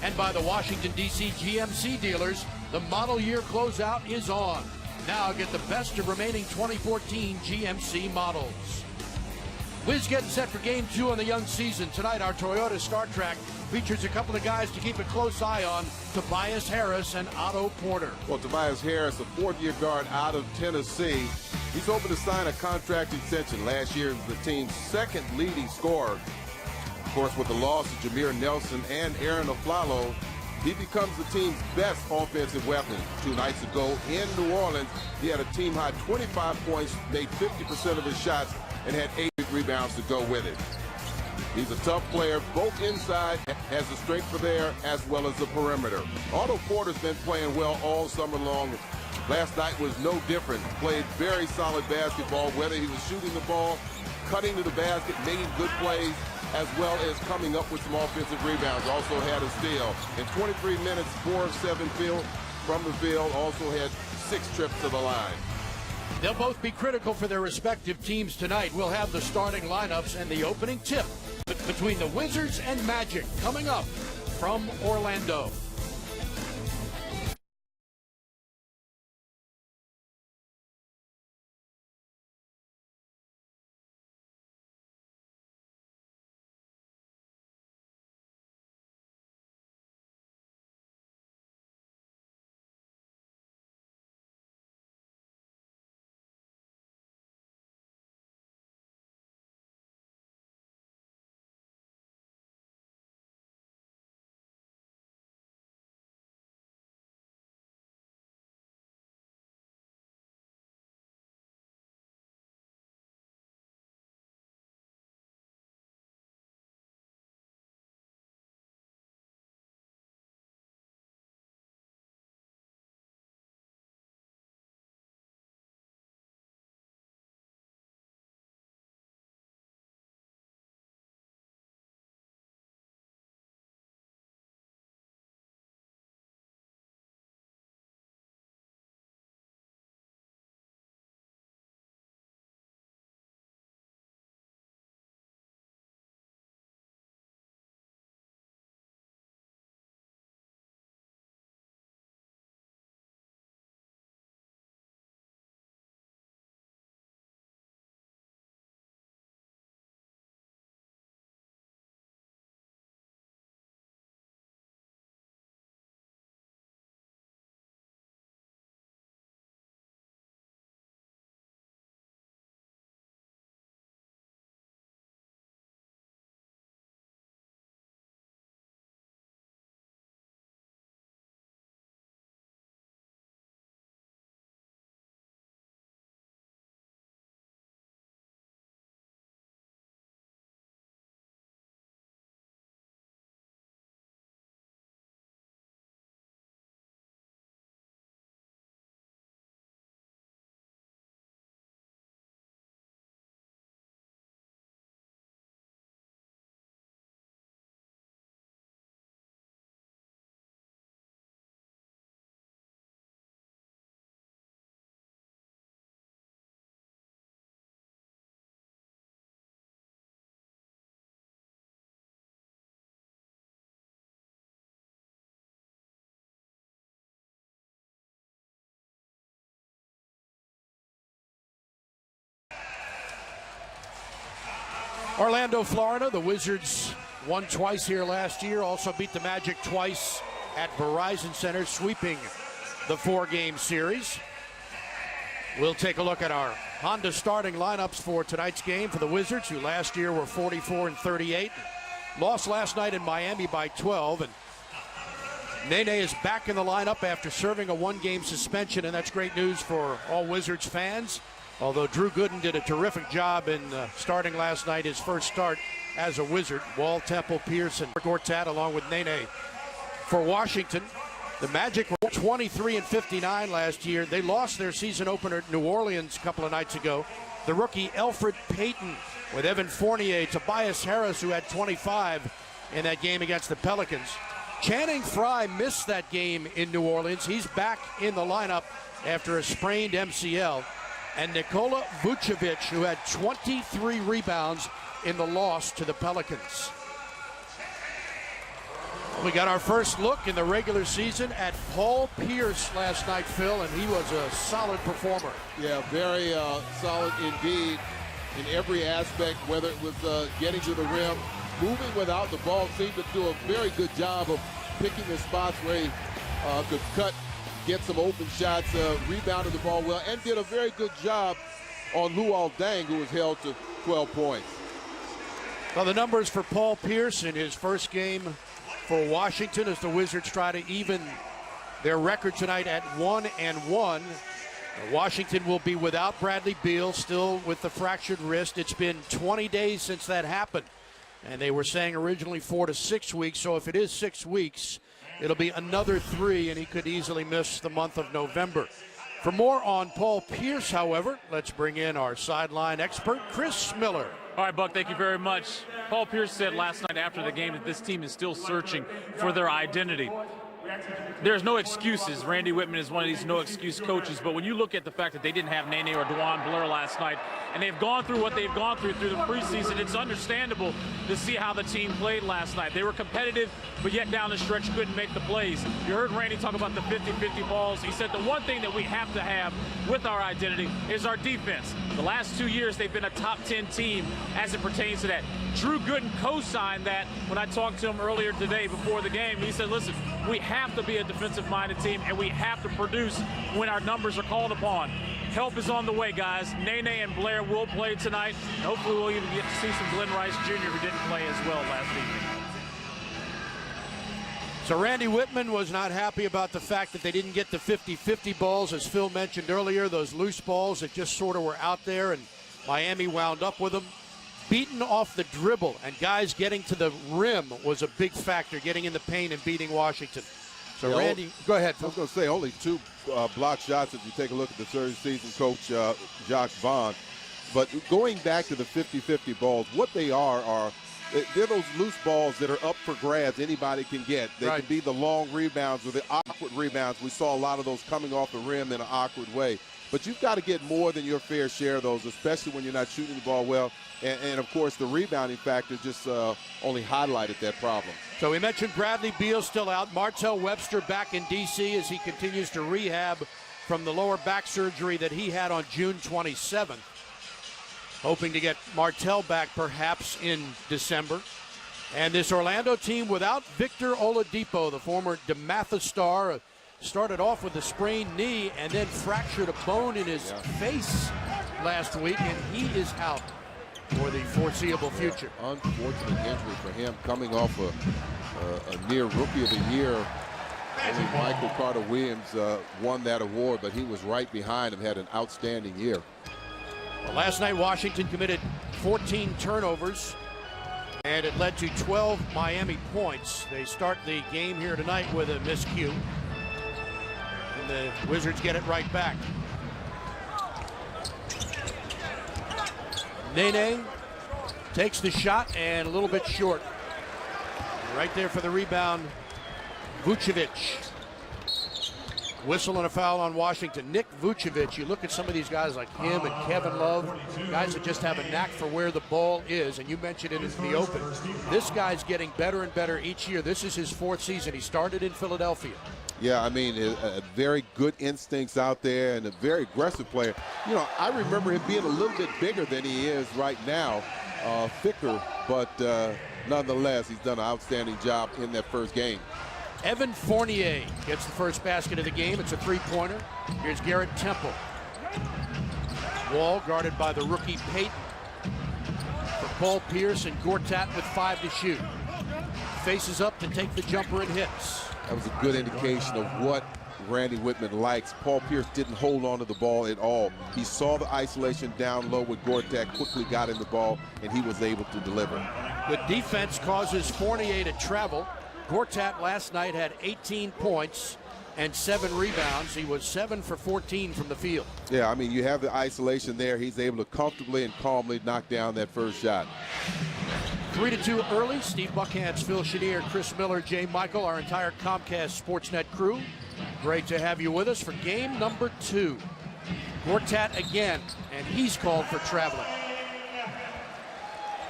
And by the Washington, D.C. GMC dealers, the model year closeout is on. Now get the best of remaining 2014 GMC models. Wiz getting set for Game 2 on the young season. Tonight, our Toyota Star Track features a couple of guys to keep a close eye on, Tobias Harris and Otto Porter. Well, Tobias Harris, a fourth-year guard out of Tennessee. He's hoping to sign a contract extension. Last year, the team's second leading scorer. Of course, with the loss of Jameer Nelson and Aaron Aflalo, he becomes the team's best offensive weapon. 2 nights ago in New Orleans, he had a team-high 25 points, made 50% of his shots, and had 8 rebounds to go with it. He's a tough player, both inside, has the strength for there, as well as the perimeter. Otto Porter's been playing well all summer long. Last night was no different. Played very solid basketball, whether he was shooting the ball, cutting to the basket, making good plays, as well as coming up with some offensive rebounds. Also had a steal. In 23 minutes, 4 of 7 from the field. Also had 6 trips to the line. They'll both be critical for their respective teams tonight. We'll have the starting lineups and the opening tip between the Wizards and Magic coming up from Orlando. Orlando, Florida. The Wizards won twice here last year. Also beat the Magic twice at Verizon Center, sweeping the 4-game series. We'll take a look at our Honda starting lineups for tonight's game for the Wizards, who last year were 44-38. Lost last night in Miami by 12. And Nene is back in the lineup after serving a 1-game suspension, and that's great news for all Wizards fans. Although Drew Gooden did a terrific job in starting last night, his first start as a Wizard. Wall, Temple, Pearson, Gortat, along with Nene. For Washington, the Magic were 23-59 last year. They lost their season opener at New Orleans a couple of nights ago. The rookie Elfrid Payton with Evan Fournier, Tobias Harris, who had 25 in that game against the Pelicans. Channing Frye missed that game in New Orleans. He's back in the lineup after a sprained MCL. And Nikola Vucevic, who had 23 rebounds in the loss to the Pelicans. We got our first look in the regular season at Paul Pierce last night, Phil, and he was a solid performer. Yeah, very solid indeed in every aspect, whether it was getting to the rim, moving without the ball, seemed to do a very good job of picking the spots where he could cut, get some open shots, rebounded the ball well, and did a very good job on Luol Deng, who was held to 12 points. Well, the numbers for Paul Pierce in his first game for Washington as the Wizards try to even their record tonight at 1-1. Washington will be without Bradley Beal, still with the fractured wrist. It's been 20 days since that happened, and they were saying originally 4 to 6 weeks. So if it is 6 weeks, it'll be another 3, and he could easily miss the month of November. For more on Paul Pierce, however, let's bring in our sideline expert, Chris Miller. All right, Buck, thank you very much. Paul Pierce said last night after the game that this team is still searching for their identity. There's no excuses. Randy Whitman is one of these no-excuse coaches, but when you look at the fact that they didn't have Nene or DeJuan Blair last night, and they've gone through what they've gone through the preseason, it's understandable to see how the team played last night. They were competitive, but yet down the stretch couldn't make the plays. You heard Randy talk about the 50-50 balls. He said the one thing that we have to have with our identity is our defense. The last 2 years, they've been a top 10 team as it pertains to that. Drew Gooden co-signed that when I talked to him earlier today before the game. He said, listen, we have to be a defensive-minded team, and we have to produce when our numbers are called upon. Help is on the way, guys. Nene and Blair will play tonight. Hopefully we'll even get to see some Glenn Rice Jr., who didn't play as well last evening. So Randy Whitman was not happy about the fact that they didn't get the 50-50 balls, as Phil mentioned earlier, those loose balls that just sort of were out there, and Miami wound up with them. Beaten off the dribble, and guys getting to the rim was a big factor, getting in the paint and beating Washington. So Yeah, Randy, go ahead, I Phil. was going to say only 2 block shots if you take a look at the third season coach, Jacques Vaughn. But going back to the 50-50 balls, what they are they're those loose balls that are up for grabs. Anybody can get. They Right. can be the long rebounds or the awkward rebounds. We saw a lot of those coming off the rim in an awkward way. But you've got to get more than your fair share of those, especially when you're not shooting the ball well. And of course, the rebounding factor just only highlighted that problem. So we mentioned Bradley Beal still out. Martell Webster back in D.C. as he continues to rehab from the lower back surgery that he had on June 27th. Hoping to get Martell back perhaps in December. And this Orlando team without Victor Oladipo, the former DeMatha star, started off with a sprained knee and then fractured a bone in his face last week, and he is out for the foreseeable future. Unfortunate injury for him, coming off a near Rookie of the Year. Only Michael Carter Williams won that award, but he was right behind him, had an outstanding year. Well, last night, Washington committed 14 turnovers, and it led to 12 Miami points. They start the game here tonight with a miscue, and the Wizards get it right back. Nene takes the shot and a little bit short. Right there for the rebound, Vucevic. Whistle and a foul on Washington. Nick Vucevic, you look at some of these guys like him and Kevin Love, guys that just have a knack for where the ball is, and you mentioned it in the open. This guy's getting better and better each year. This is his 4th season. He started in Philadelphia. Yeah, I mean, very good instincts out there and a very aggressive player. You know, I remember him being a little bit bigger than he is right now, thicker, but nonetheless, he's done an outstanding job in that first game. Evan Fournier gets the first basket of the game. It's a 3-pointer. Here's Garrett Temple. Wall guarded by the rookie Payton. For Paul Pierce and Gortat with 5 to shoot. Faces up to take the jumper and hits. That was a good indication of what Randy Whitman likes. Paul Pierce didn't hold on to the ball at all. He saw the isolation down low with Gortat, quickly got in the ball, and he was able to deliver. The defense causes Fournier to travel. Gortat last night had 18 points and 7 rebounds. He was 7 for 14 from the field. Yeah, I mean, you have the isolation there. He's able to comfortably and calmly knock down that first shot. 3-2 early. Steve Buckhantz, Phil Chenier, Chris Miller, Jay Michael, our entire Comcast Sportsnet crew. Great to have you with us for game number 2. Gortat again, and he's called for traveling.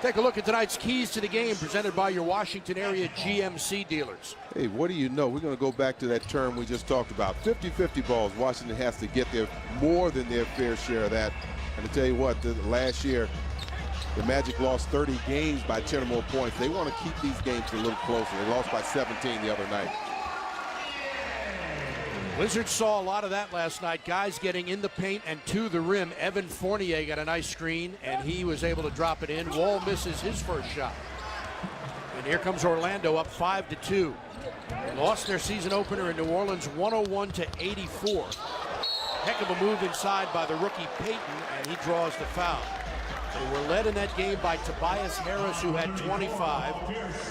Take a look at tonight's keys to the game presented by your Washington area GMC dealers. Hey, what do you know? We're going to go back to that term we just talked about. 50-50 balls. Washington has to get their more than their fair share of that. And to tell you what, last year, the Magic lost 30 games by 10 or more points. They want to keep these games a little closer. They lost by 17 the other night. Wizards saw a lot of that last night. Guys getting in the paint and to the rim. Evan Fournier got a nice screen, and he was able to drop it in. Wall misses his first shot. And here comes Orlando up 5-2. They lost their season opener in New Orleans 101-84. Heck of a move inside by the rookie Payton, and he draws the foul. They were led in that game by Tobias Harris, who had 25.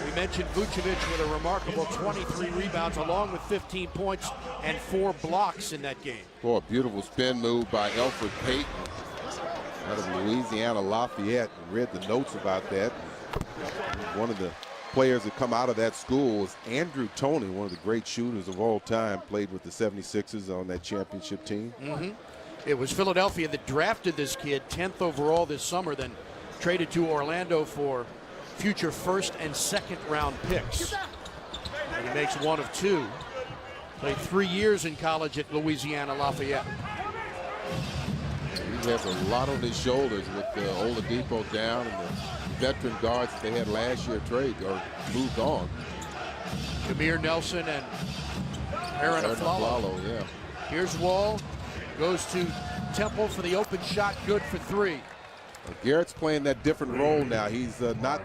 We mentioned Vucevic with a remarkable 23 rebounds, along with 15 points and 4 blocks in that game. Boy, a beautiful spin move by Elfrid Payton out of Louisiana Lafayette. Read the notes about that. One of the players that come out of that school is Andrew Toney, one of the great shooters of all time, played with the 76ers on that championship team. It was Philadelphia that drafted this kid 10th overall this summer, then traded to Orlando for future first and second round picks. And he makes 1 of 2. Played 3 years in college at Louisiana Lafayette. He has a lot on his shoulders with Oladipo down and the veteran guards that they had last year moved on. Jameer Nelson and Aaron Aflalo. Yeah. Here's Wall. Goes to Temple for the open shot, good for 3. Garrett's playing that different role now. He's not